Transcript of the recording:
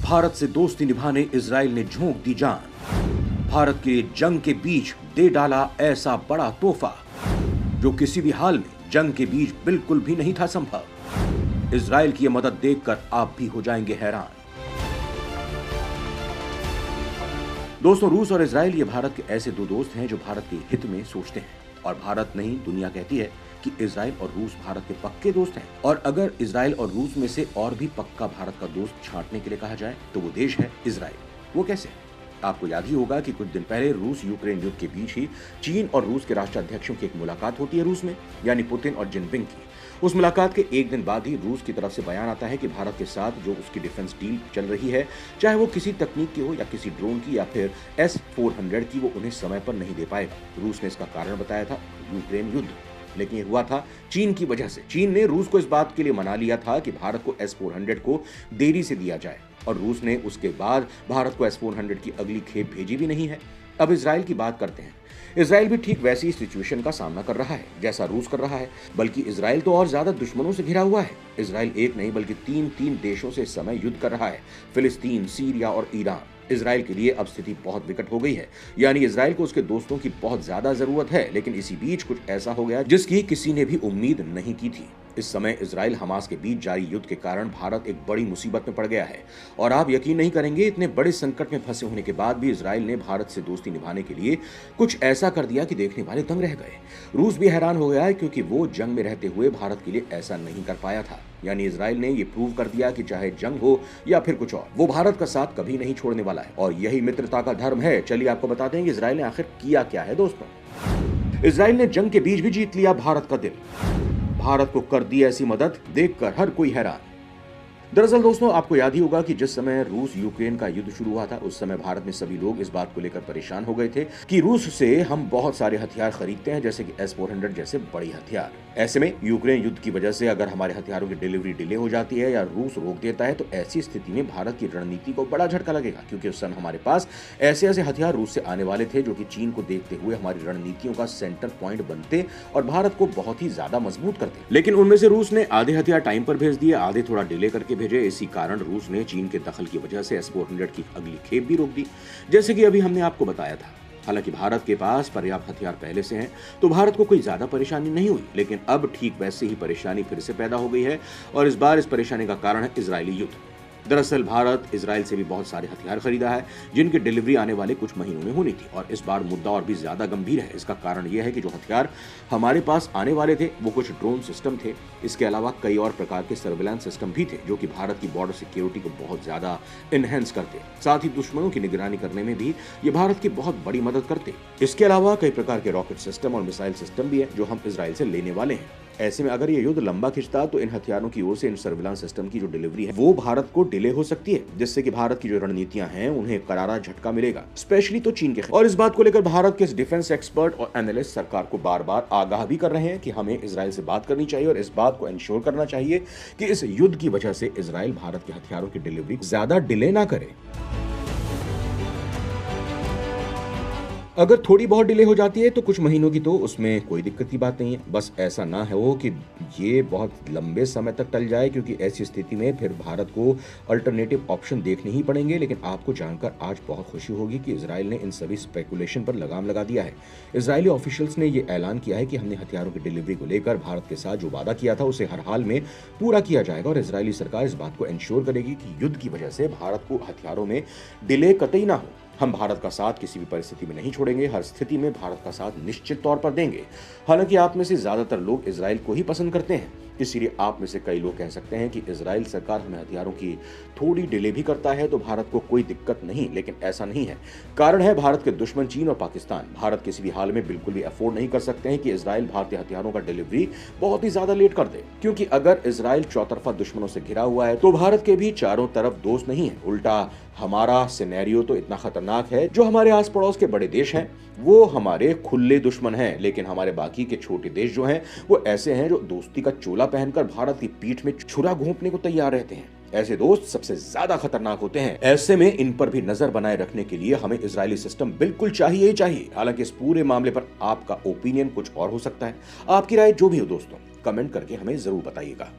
भारत से दोस्ती निभाने इजराइल ने झोंक दी जान। भारत के जंग के बीच दे डाला ऐसा बड़ा तोहफा जो किसी भी हाल में जंग के बीच बिल्कुल भी नहीं था संभव। इजराइल की यह मदद देखकर आप भी हो जाएंगे हैरान। दोस्तों, रूस और इजराइल ये भारत के ऐसे दो दोस्त हैं जो भारत के हित में सोचते हैं, और भारत नहीं दुनिया कहती है कि इजराइल और रूस भारत के पक्के दोस्त हैं। और अगर इजराइल और रूस में से और भी पक्का भारत का दोस्त छांटने के लिए कहा जाए तो वो देश है इजराइल। वो कैसे? आपको याद ही होगा कि कुछ दिन पहले रूस यूक्रेन युद्ध के बीच ही चीन और रूस के राष्ट्राध्यक्षों की एक मुलाकात होती है रूस में, यानी पुतिन और जिनपिंग की। उस मुलाकात के एक दिन बाद ही रूस की तरफ से बयान आता है कि भारत के साथ जो उसकी डिफेंस डील चल रही है, चाहे वो किसी तकनीक की हो या किसी ड्रोन की या फिर S-400 की, वो उन्हें समय पर नहीं दे पाएगा। रूस ने इसका कारण बताया था यूक्रेन युद्ध, लेकिन ये हुआ था चीन की वजह से। चीन ने रूस को इस बात के लिए मना लिया था कि भारत को S-400 को देरी से दिया जाए, और रूस ने उसके बाद भारत को S-400 की अगली खेप भेजी भी नहीं है। अब इजराइल की बात करते हैं। इजराइल भी ठीक वैसी सिचुएशन का सामना कर रहा है जैसा रूस कर रहा है, बल्कि इजराइल तो और ज्यादा दुश्मनों से घिरा हुआ है। इजराइल एक नहीं बल्कि तीन देशों से इस समय युद्ध कर रहा है, फिलिस्तीन, सीरिया और ईरान। इजराइल के लिए अब स्थिति बहुत विकट हो गई है, यानी इजराइल को उसके दोस्तों की बहुत ज्यादा जरूरत है। लेकिन इसी बीच कुछ ऐसा हो गया जिसकी किसी ने भी उम्मीद नहीं की थी। इस समय इजराइल हमास के बीच जारी युद्ध के कारण भारत एक बड़ी मुसीबत में पड़ गया है, और आप यकीन नहीं करेंगे, इतने बड़े संकट में फंसे होने के बाद भी इजराइल ने भारत से दोस्ती निभाने के लिए कुछ ऐसा कर दिया कि देखने वाले दंग रह गए। रूस भी हैरान हो गया है, क्योंकि वो जंग में रहते हुए भारत के लिए ऐसा नहीं कर पाया था। यानी इजराइल ने ये प्रूव कर दिया कि चाहे जंग हो या फिर कुछ और, वो भारत का साथ कभी नहीं छोड़ने वाला है, और यही मित्रता का धर्म है। चलिए आपको बताते हैं कि इजराइल ने आखिर किया क्या है। दोस्तों, इजराइल ने जंग के बीच भी जीत लिया भारत का दिल। भारत को कर दी ऐसी मदद देखकर हर कोई हैरान। दरअसल दोस्तों, आपको याद ही होगा कि जिस समय रूस यूक्रेन का युद्ध शुरू हुआ था, उस समय भारत में सभी लोग इस बात को लेकर परेशान हो गए थे कि रूस से हम बहुत सारे हथियार खरीदते हैं, जैसे कि S-400 जैसे बड़ी हथियार। ऐसे में यूक्रेन युद्ध की वजह से अगर हमारे हथियारों की डिलीवरी डिले हो जाती है या रूस रोक देता है, तो ऐसी स्थिति में भारत की रणनीति को बड़ा झटका लगेगा, क्योंकि उस समय हमारे पास ऐसे ऐसे हथियार रूस से आने वाले थे जो कि चीन को देखते हुए हमारी रणनीतियों का सेंटर पॉइंट बनते और भारत को बहुत ही ज्यादा मजबूत करते। लेकिन उनमें से रूस ने आधे हथियार टाइम पर भेज दिए, आधे थोड़ा डिले करके भेजे। इसी कारण रूस ने चीन के दखल की वजह से S-400 की अगली खेप भी रोक दी, जैसे कि अभी हमने आपको बताया था। हालांकि भारत के पास पर्याप्त हथियार पहले से हैं, तो भारत को कोई ज्यादा परेशानी नहीं हुई। लेकिन अब ठीक वैसे ही परेशानी फिर से पैदा हो गई है, और इस बार इस परेशानी का कारण है इजरायली युद्ध। दरअसल भारत इजराइल से भी बहुत सारे हथियार खरीदा है, जिनकी डिलीवरी आने वाले कुछ महीनों में होनी थी। और इस बार मुद्दा और भी ज्यादा गंभीर है। इसका कारण यह है कि जो हथियार हमारे पास आने वाले थे वो कुछ ड्रोन सिस्टम थे। इसके अलावा कई और प्रकार के सर्विलांस सिस्टम भी थे, जो कि भारत की बॉर्डर सिक्योरिटी को बहुत ज्यादा एनहेंस करते, साथ ही दुश्मनों की निगरानी करने में भी ये भारत की बहुत बड़ी मदद करते। इसके अलावा कई प्रकार के रॉकेट सिस्टम और मिसाइल सिस्टम भी है जो हम इजराइल से लेने वाले हैं। ऐसे में अगर ये युद्ध लंबा खिंचता तो इन हथियारों की ओर से इन सर्विलांस सिस्टम की जो डिलीवरी है वो भारत को डिले हो सकती है, जिससे कि भारत की जो रणनीतियां हैं उन्हें करारा झटका मिलेगा, स्पेशली तो चीन के। और इस बात को लेकर भारत के डिफेंस एक्सपर्ट और एनालिस्ट सरकार को बार बार आगाह भी कर रहे हैं कि हमें इजराइल से बात करनी चाहिए और इस बात को इंश्योर करना चाहिए कि इस युद्ध की वजह से इजराइल भारत के हथियारों की डिलीवरी ज्यादा डिले ना करे। अगर थोड़ी बहुत डिले हो जाती है तो कुछ महीनों की, तो उसमें कोई दिक्कत की बात नहीं है। बस ऐसा ना हो कि ये बहुत लंबे समय तक टल जाए, क्योंकि ऐसी स्थिति में फिर भारत को अल्टरनेटिव ऑप्शन देखने ही पड़ेंगे। लेकिन आपको जानकर आज बहुत खुशी होगी कि इजराइल ने इन सभी स्पेकुलेशन पर लगाम लगा दिया है। इजरायली ऑफिशियल्स ने ये ऐलान किया है कि हमने हथियारों की डिलीवरी को लेकर भारत के साथ जो वादा किया था उसे हर हाल में पूरा किया जाएगा, और इजरायली सरकार इस बात को इंश्योर करेगी कि युद्ध की वजह से भारत को हथियारों में डिले कतई ना हो। हम भारत का साथ किसी भी परिस्थिति में नहीं छोड़ेंगे, हर स्थिति में भारत का साथ निश्चित तौर पर देंगे। हालांकि आप में से ज्यादातर लोग इजराइल को ही पसंद करते हैं, इसीलिए आप में से कई लोग कह सकते हैं कि इजराइल सरकार हमें हथियारों की थोड़ी डिले भी करता है तो भारत को कोई दिक्कत नहीं। लेकिन ऐसा नहीं है। कारण है भारत के दुश्मन चीन और पाकिस्तान। भारत किसी भी हाल में बिल्कुल भी अफोर्ड नहीं कर सकते हैं कि इजराइल भारतीय हथियारों का डिलीवरी बहुत ही ज्यादा लेट कर दे, क्योंकि अगर इजराइल चौतरफा दुश्मनों से घिरा हुआ है तो भारत के भी चारों तरफ दोस्त नहीं है। उल्टा हमारा सिनेरियो तो इतना खतरनाक है, जो हमारे आस पड़ोस के बड़े देश हैं वो हमारे खुले दुश्मन हैं, लेकिन हमारे बाकी के छोटे देश जो हैं वो ऐसे हैं जो दोस्ती का चोला पहनकर भारत की पीठ में छुरा घोंपने को तैयार रहते हैं। ऐसे दोस्त सबसे ज्यादा खतरनाक होते हैं। ऐसे में इन पर भी नजर बनाए रखने के लिए हमें इजरायली सिस्टम बिल्कुल चाहिए ही चाहिए। हालांकि इस पूरे मामले पर आपका ओपिनियन कुछ और हो सकता है। आपकी राय जो भी हो दोस्तों, कमेंट करके हमें जरूर बताइएगा।